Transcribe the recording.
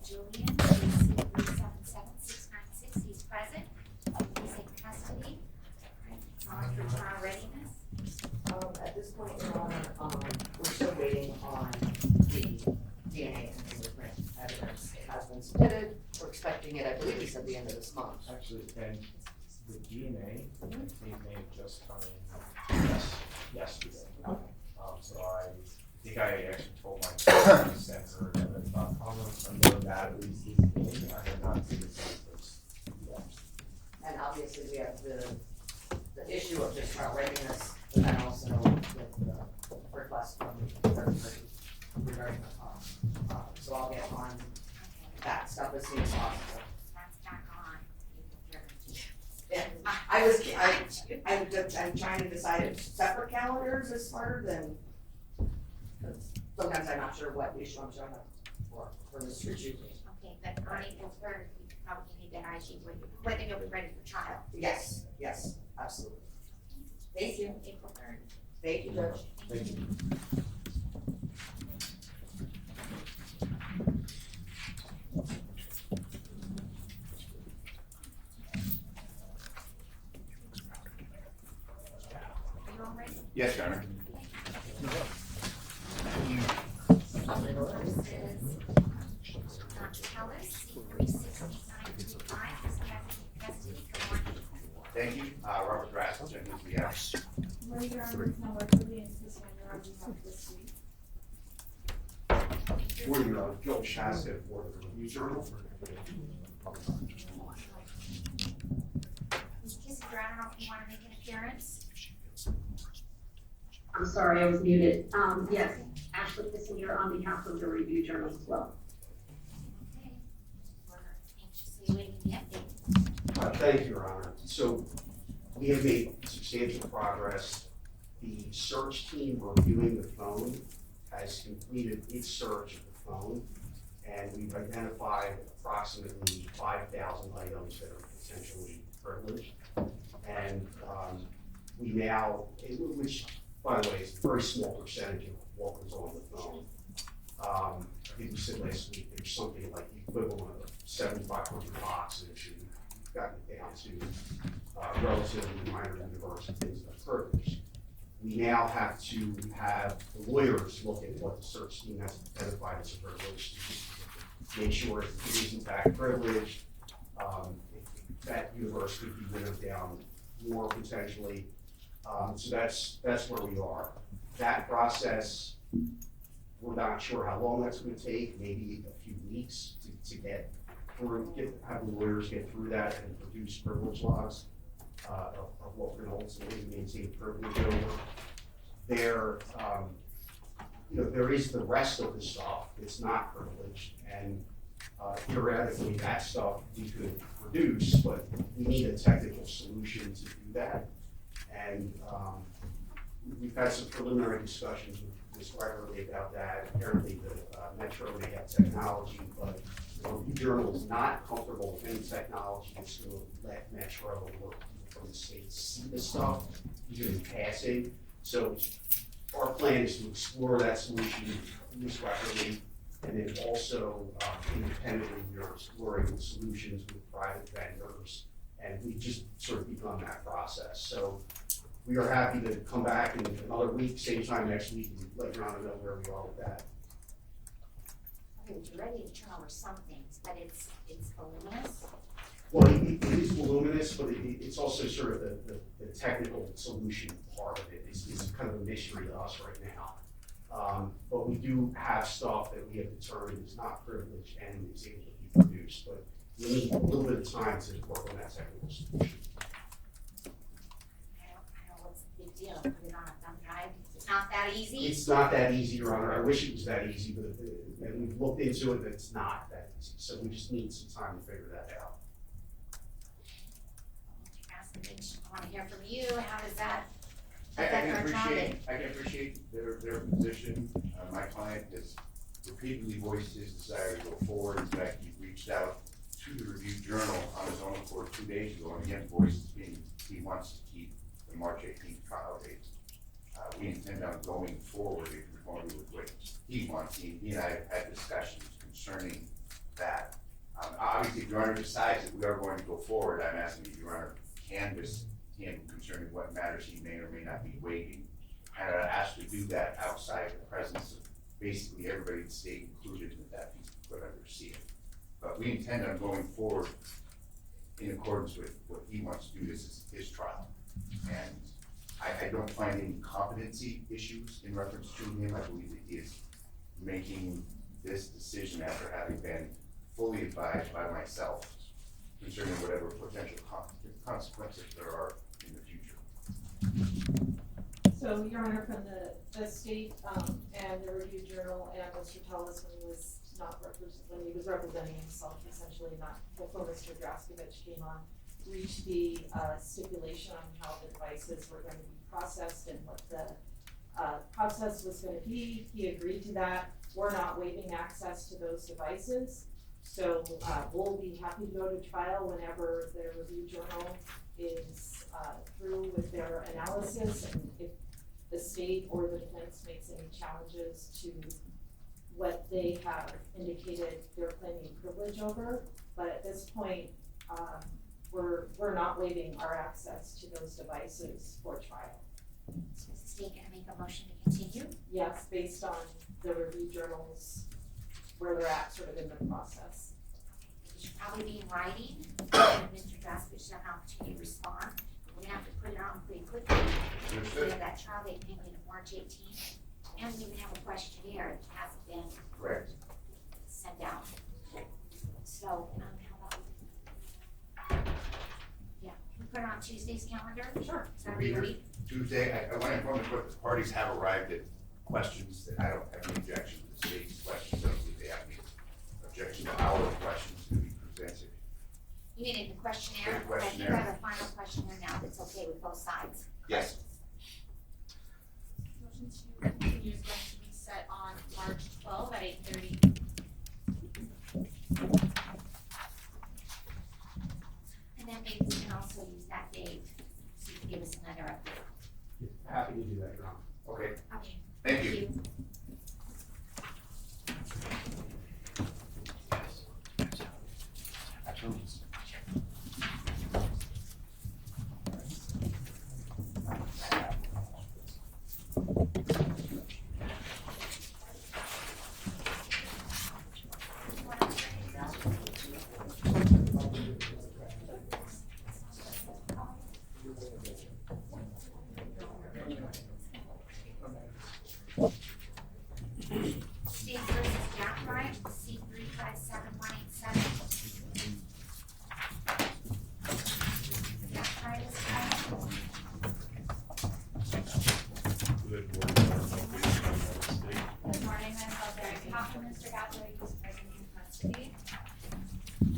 Julian, case 377696. He's present. He's in custody. It's on for trial readiness. At this point, Your Honor, we're still waiting on the DNA and fingerprint evidence. It has been submitted. We're expecting it, I believe he said the end of this month. Actually, and the DNA, I think may have just come in yesterday. Okay. So I think I actually told my client to send her another comments on that at least is in. I have not seen the papers yet. And obviously, we have the issue of just trial readiness, but then also with the request from the third party regarding the cost. So I'll get on that stuff as soon as possible. That's back on. Yeah, I'm trying to decide if separate calendars is smarter than, because sometimes I'm not sure what issue I'm showing up for Mr. Julie. Okay, but on April 3rd, we probably need that IG whether you'll be ready for trial. Yes, absolutely. Thank you. April 3rd. Thank you, Judge. Thank you. Are you all ready? Yes, Your Honor. Versus Tellis, C36925, is in custody. Good morning. Thank you. Robert Rasmussen, who's the applicant. Well, Your Honor, no, I really insist on your argument this week. Morning, Your Honor. Joel Shasta for the Review Journal. Ms. Kissinger, I don't know if you want to make an appearance. I'm sorry, I was muted. Yes, Ashley Kissinger on behalf of the Review Journal as well. Okay. We're anxiously waiting the update. Thank you, Your Honor. So we have made substantial progress. The search team reviewing the phone has completed its search of the phone, and we've identified approximately 5,000 items that are potentially privileged. And we now, which by the way is a very small percentage of what was on the phone. I think we said last week there's something like the equivalent of 7,500 boxes, and we've gotten it down to relatively minor and diverse things that are privileged. We now have to have the lawyers look at what the search team has identified as a privilege to make sure it is in fact privileged. That universe could be winnowed down more potentially. So that's where we are. That process, we're not sure how long that's going to take, maybe a few weeks to get through, have the lawyers get through that and produce privilege logs of what we're going to ultimately maintain privilege over. There is the rest of the stuff that's not privileged, and theoretically that stuff we could produce, but we need a technical solution to do that. And we've had some preliminary discussions with Ms. Weatherly about that. Apparently the Metro may have technology, but the Review Journal is not comfortable with any technology that's going to let Metro or people from the state see the stuff, even in passing. So our plan is to explore that solution with Ms. Weatherly, and then also independently we are exploring solutions with private vendors, and we've just sort of begun that process. So we are happy to come back in another week, same time next week, and let Your Honor know where we are with that. Okay, you're ready to turn over some things, but it's voluminous. Well, it is voluminous, but it's also sort of the technical solution part of it. It's kind of a mystery to us right now. But we do have stuff that we have determined is not privileged and is able to be produced, but we need a little bit of time to work on that technical solution. I don't know what's the big deal. Put it on a thumb drive. It's not that easy. It's not that easy, Your Honor. I wish it was that easy, but and we've looked into it, but it's not that easy. So we just need some time to figure that out. I want to hear from you. How does that I affect can our job? appreciate their position. My client has repeatedly voiced his desire to go forward. In fact, he reached out to the Review Journal on his own accord 2 days ago, and again voiced he wants to keep the March 18th trial date. We intend on going forward in conformity with what he wants. He and I have had discussions concerning that. Obviously, if Your Honor decides that we are going to go forward, I'm asking that Your Honor canvass him concerning what matters he may or may not be waiving. And I ask to do that outside the presence of basically everybody in the state, included, and that be put under seal. But we intend on going forward in accordance with what he wants to do. This is his trial. And I don't find any competency issues in reference to him. I believe that he is making this decision after having been fully advised by myself concerning whatever potential consequences there are in the future. So, Your Honor, from the state, and the Review Journal and Mr. Tellis, when he was representing himself, essentially not before Mr. Draskovich came on, reached the stipulation on how the devices were going to be processed and what the process was going to be. He agreed to that. We're not waiving access to those devices. So we'll be happy to go to trial whenever the Review Journal is through with their analysis, and if the state or the defense makes any challenges to what they have indicated they're claiming privilege over. But at this point, we're not waiving our access to those devices for trial. So is the state gonna make a motion to continue? Yes, based on the Review Journals, where they're at sort of in the process. It should probably be in writing, and Mr. Draskovich should have an opportunity to respond. We're gonna have to put it on pretty quickly. We have that trial date pending of March 18th, and we even have a questionnaire that hasn't been Correct. sent out. So, how about, yeah, can we put it on Tuesday's calendar? Sure. Is that a week? Tuesday, I want to inform the court that the parties have arrived at questions that I don't have